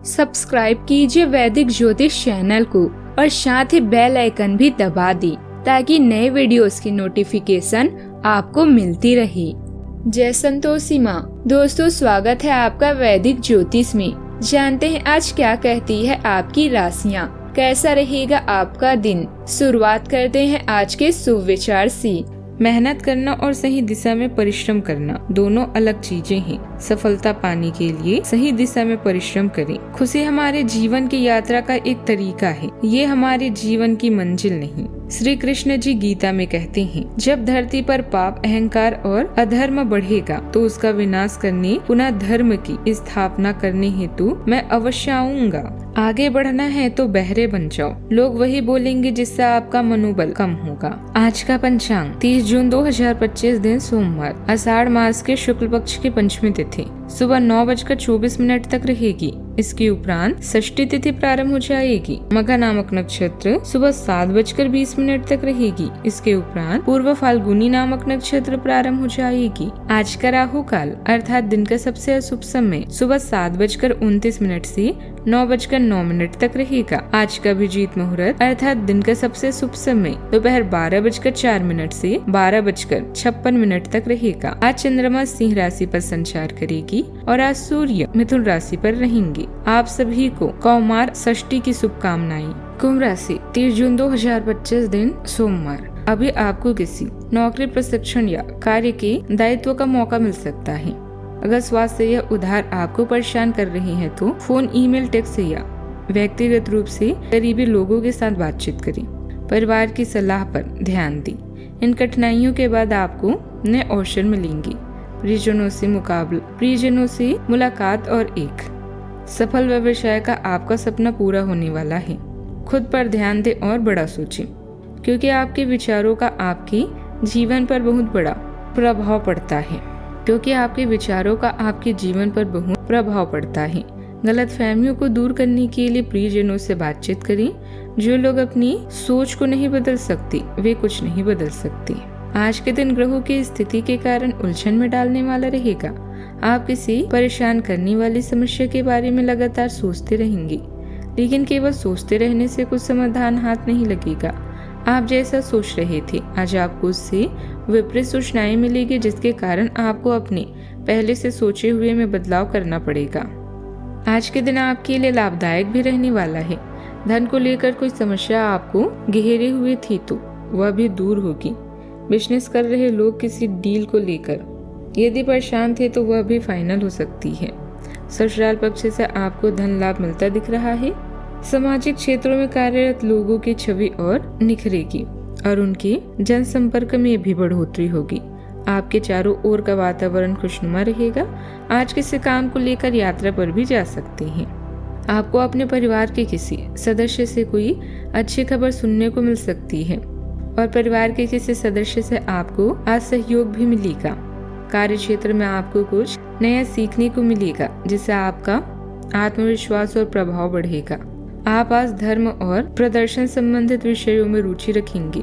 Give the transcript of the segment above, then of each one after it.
Subscribe कीजिए वैदिक ज्योतिष चैनल को और साथ ही बेल आइकन भी दबा दी ताकि नए वीडियोस की नोटिफिकेशन आपको मिलती रहे। जय संतोषी माँ। दोस्तों, स्वागत है आपका वैदिक ज्योतिष में। जानते हैं आज क्या कहती है आपकी राशियाँ, कैसा रहेगा आपका दिन। शुरुआत करते हैं आज के शुभ विचार से। मेहनत करना और सही दिशा में परिश्रम करना दोनों अलग चीजें हैं। सफलता पाने के लिए सही दिशा में परिश्रम करें। खुशी हमारे जीवन की यात्रा का एक तरीका है, ये हमारे जीवन की मंजिल नहीं। श्री कृष्ण जी गीता में कहते हैं, जब धरती पर पाप, अहंकार और अधर्म बढ़ेगा तो उसका विनाश करने, पुनः धर्म की स्थापना करने हेतु मैं अवश्य आऊंगा। आगे बढ़ना है तो बहरे बन जाओ, लोग वही बोलेंगे जिससे आपका मनोबल कम होगा। आज का पंचांग 30 जून 2025 दिन सोमवार, आषाढ़ मास के शुक्ल पक्ष की पंचमी तिथि सुबह 9:24 तक रहेगी। इसके उपरांत षष्ठी तिथि प्रारंभ हो जाएगी। मघा नामक नक्षत्र सुबह 7:20 तक रहेगी। इसके उपरांत पूर्व फाल्गुनी नामक नक्षत्र प्रारंभ हो जाएगी। आज का राहु काल अर्थात दिन का सबसे अशुभ समय सुबह 7:29 से 9:09 तक रहेगा। आज का अभिजीत मुहूर्त अर्थात दिन का सबसे शुभ समय दोपहर 12:04 से 12:56 तक रहेगा। आज चंद्रमा सिंह राशि पर संचार करेगी और आज सूर्य मिथुन राशि पर रहेंगे। आप सभी को कौमार षष्ठी की शुभकामनाएं। कुंभ राशि 30 जून 2025 दिन सोमवार। अभी आपको किसी नौकरी, प्रशिक्षण या कार्य के दायित्व का मौका मिल सकता है। अगर स्वास्थ्य या उधार आपको परेशान कर रहे हैं तो फोन, ईमेल, टेक्स्ट या व्यक्तिगत रूप से करीबी लोगों के साथ बातचीत करें। परिवार की सलाह पर ध्यान दें। इन कठिनाइयों के बाद आपको नए अवसर मिलेंगे। प्रियजनों से मुलाकात और एक सफल व्यवसाय का आपका सपना पूरा होने वाला है। खुद पर ध्यान दें और बड़ा सोचें, क्योंकि आपके विचारों का आपके जीवन पर बहुत बड़ा प्रभाव पड़ता है। गलतफहमियों को दूर करने के लिए प्रियजनों से बातचीत करें। जो लोग अपनी सोच को नहीं बदल सकते वे कुछ नहीं बदल सकते। आज के दिन ग्रहों की स्थिति के कारण उलझन में डालने वाला रहेगा। आप किसी परेशान करने वाली समस्या के बारे में लगातार सोचते रहेंगे, लेकिन केवल सोचते रहने से कुछ समाधान हाथ नहीं लगेगा। आप जैसा सोच रहे थे आज आपको उससे विपरीत सूचनाएं मिलेगी, जिसके कारण आपको अपने पहले से सोचे हुए में बदलाव करना पड़ेगा। आज के दिन आपके लिए लाभदायक भी रहने वाला है। धन को लेकर कोई समस्या आपको घेरे हुए थी तो वह भी दूर होगी। बिजनेस कर रहे लोग किसी डील को लेकर यदि परेशान थे तो वह भी फाइनल हो सकती है। ससुराल पक्ष से आपको धन लाभ मिलता दिख रहा है। सामाजिक क्षेत्रों में कार्यरत लोगों की छवि और निखरेगी और उनके जनसंपर्क में भी बढ़ोतरी होगी। आपके चारों ओर का वातावरण खुशनुमा रहेगा। आज किसी काम को लेकर यात्रा पर भी जा सकते हैं। आपको अपने परिवार के किसी सदस्य से कोई अच्छी खबर सुनने को मिल सकती है और परिवार के किसी सदस्य से आपको आज सहयोग भी मिलेगा। कार्य क्षेत्र में आपको कुछ नया सीखने को मिलेगा, जिससे आपका आत्मविश्वास और प्रभाव बढ़ेगा। आप आज धर्म और प्रदर्शन संबंधित विषयों में रुचि रखेंगे।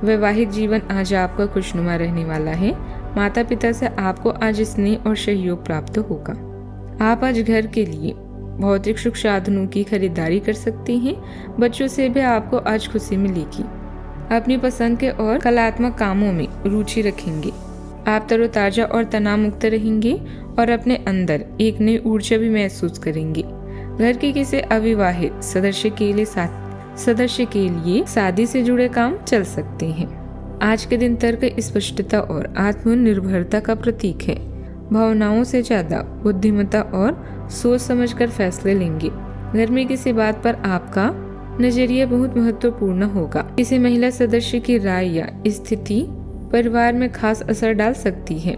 वैवाहिक जीवन आज आपका खुशनुमा रहने वाला है। माता पिता से आपको आज स्नेह और सहयोग प्राप्त होगा। आप आज घर के लिए भौतिक सुख साधनों की खरीदारी कर सकते हैं। बच्चों से भी आपको आज खुशी मिलेगी। अपनी पसंद के और कलात्मक कामों में रुचि रखेंगे। आप तरोताजा और तनाव मुक्त रहेंगे और अपने अंदर एक नई ऊर्जा भी महसूस करेंगे। घर के किसी अविवाहित सदस्य के लिए शादी से जुड़े काम चल सकते हैं। आज के दिन तर्क, स्पष्टता और आत्मनिर्भरता का प्रतीक है। भावनाओं से ज्यादा बुद्धिमत्ता और सोच समझकर फैसले लेंगे। घर में किसी बात पर आपका नजरिया बहुत महत्वपूर्ण होगा। किसी महिला सदस्य की राय या स्थिति परिवार में खास असर डाल सकती है।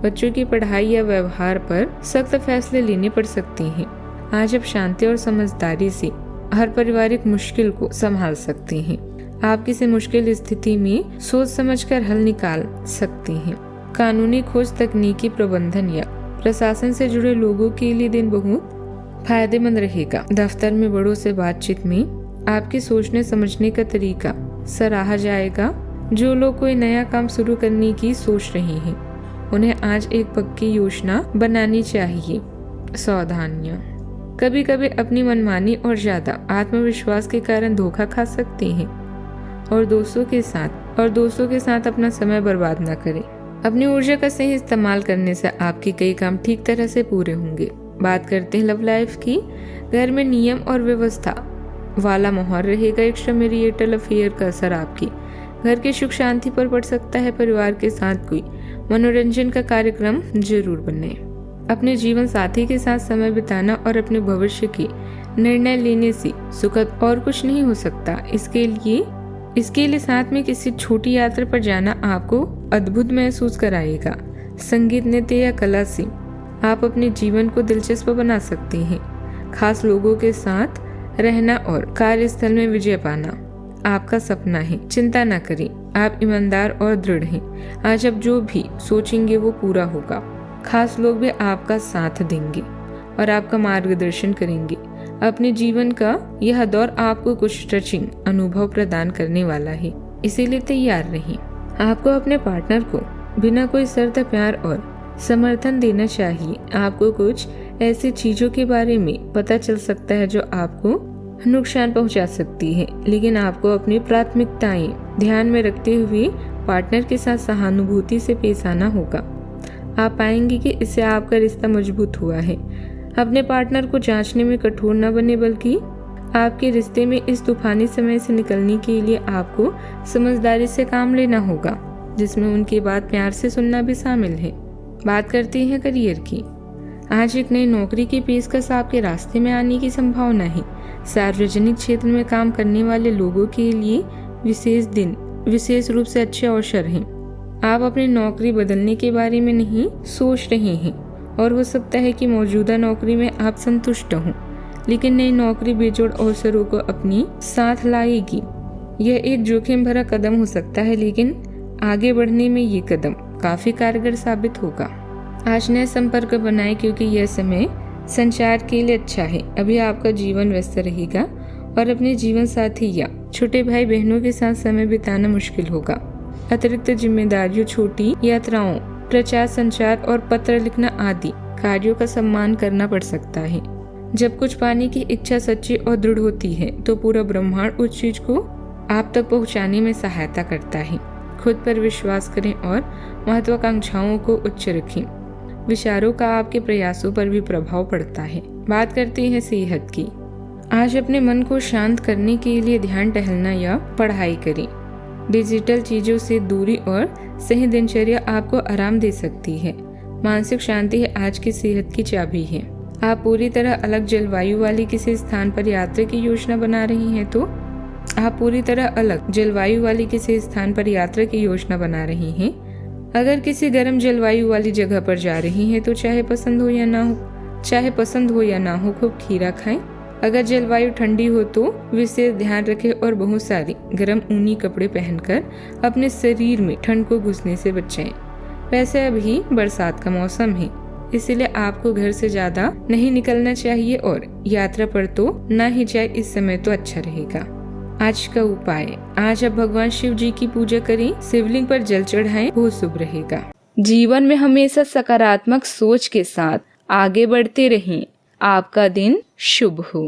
बच्चों की पढ़ाई या व्यवहार पर सख्त फैसले लेने पड़ सकते हैं। आज आप शांति और समझदारी से हर पारिवारिक मुश्किल को संभाल सकते हैं। आप किसी मुश्किल स्थिति में सोच समझकर हल निकाल सकते हैं। कानूनी खोज, तकनीकी प्रबंधन या प्रशासन से जुड़े लोगों के लिए दिन बहुत फायदेमंद रहेगा। दफ्तर में बड़ों से बातचीत में आपके सोचने समझने का तरीका सराहा जाएगा। जो लोग कोई नया काम शुरू करने की सोच रहे हैं उन्हें आज एक पक्की योजना बनानी चाहिए। सावधानियां। कभी कभी अपनी मनमानी और ज्यादा आत्मविश्वास के कारण धोखा खा सकते हैं। और दोस्तों के साथ अपना समय बर्बाद न करें। अपनी ऊर्जा का सही इस्तेमाल करने से आपके कई काम ठीक तरह से पूरे होंगे। बात करते हैं लव लाइफ की। घर में नियम और व्यवस्था वाला माहौल रहेगा। एक्स्ट्रा मैरिटल अफेयर का असर आपकी घर की सुख शांति पर पड़ सकता है। परिवार के साथ कोई मनोरंजन का कार्यक्रम जरूर बने। अपने जीवन साथी के साथ समय बिताना और अपने भविष्य की निर्णय लेने से सुखद और कुछ नहीं हो सकता। इसके लिए साथ में किसी छोटी यात्रा पर जाना आपको अद्भुत महसूस कराएगा। संगीत, नृत्य या कला से आप अपने जीवन को दिलचस्प बना सकते हैं। खास लोगों के साथ रहना और कार्यस्थल में विजय पाना आपका सपना है। चिंता न करें, आप ईमानदार और दृढ़ हैं। आज आप जो भी सोचेंगे वो पूरा होगा। खास लोग भी आपका साथ देंगे और आपका मार्गदर्शन करेंगे। अपने जीवन का यह दौर आपको कुछ टचिंग अनुभव प्रदान करने वाला है, इसीलिए तैयार रहें। आपको अपने पार्टनर को बिना कोई शर्त प्यार और समर्थन देना चाहिए। आपको कुछ ऐसी चीजों के बारे में पता चल सकता है जो आपको नुकसान पहुंचा सकती है, लेकिन आपको अपनी प्राथमिकताएं ध्यान में रखते हुए पार्टनर के साथ सहानुभूति से पेश आना होगा। आप पाएंगे कि इससे आपका रिश्ता मजबूत हुआ है। अपने पार्टनर को जांचने में कठोर न बने, बल्कि आपके रिश्ते में इस तूफानी समय से निकलने के लिए आपको समझदारी से काम लेना होगा, जिसमें उनकी बात प्यार से सुनना भी शामिल है। बात करते हैं करियर की। आज एक नई नौकरी की पेशकश आपके रास्ते में आने की संभावना है। सार्वजनिक क्षेत्र में काम करने वाले लोगों के लिए विशेष रूप से अच्छे अवसर हैं। आप अपनी नौकरी बदलने के बारे में नहीं सोच रहे हैं और हो सकता है कि मौजूदा नौकरी में आप संतुष्ट हों, लेकिन नई नौकरी बेजोड़ अवसरों को अपनी साथ लाएगी। यह एक जोखिम भरा कदम हो सकता है, लेकिन आगे बढ़ने में ये कदम काफी कारगर साबित होगा। आज नए संपर्क बनाएं, क्योंकि यह समय संचार के लिए अच्छा है। अभी आपका जीवन व्यस्त रहेगा और अपने जीवन साथी या छोटे भाई बहनों के साथ समय बिताना मुश्किल होगा। अतिरिक्त जिम्मेदारियों, छोटी यात्राओं, प्रचार संचार और पत्र लिखना आदि कार्यों का सम्मान करना पड़ सकता है। जब कुछ पाने की इच्छा सच्ची और दृढ़ होती है तो पूरा ब्रह्मांड उस चीज को आप तक पहुंचाने में सहायता करता है। खुद पर विश्वास करें और महत्वाकांक्षाओं को उच्च रखें। विचारों का आपके प्रयासों पर भी प्रभाव पड़ता है। बात करते हैं सेहत की। आज अपने मन को शांत करने के लिए ध्यान, टहलना या पढ़ाई करें। डिजिटल चीजों से दूरी और सही दिनचर्या आपको आराम दे सकती है। मानसिक शांति आज की सेहत की चाबी है। आप पूरी तरह अलग जलवायु वाले किसी स्थान पर यात्रा की योजना बना रही हैं। अगर किसी गर्म जलवायु वाली जगह पर जा रही हैं तो चाहे पसंद हो या ना हो खूब खीरा खाएं। अगर जलवायु ठंडी हो तो विशेष ध्यान रखें और बहुत सारी गर्म ऊनी कपड़े पहनकर अपने शरीर में ठंड को घुसने से बचाएं। वैसे अभी बरसात का मौसम है, इसलिए आपको घर से ज्यादा नहीं निकलना चाहिए और यात्रा पर तो ना ही जाए। इस समय तो अच्छा रहेगा। आज का उपाय, आज आप भगवान शिव जी की पूजा करें, शिवलिंग पर जल चढ़ाएं, बहुत शुभ रहेगा। जीवन में हमेशा सकारात्मक सोच के साथ आगे बढ़ते रहें। आपका दिन शुभ हो।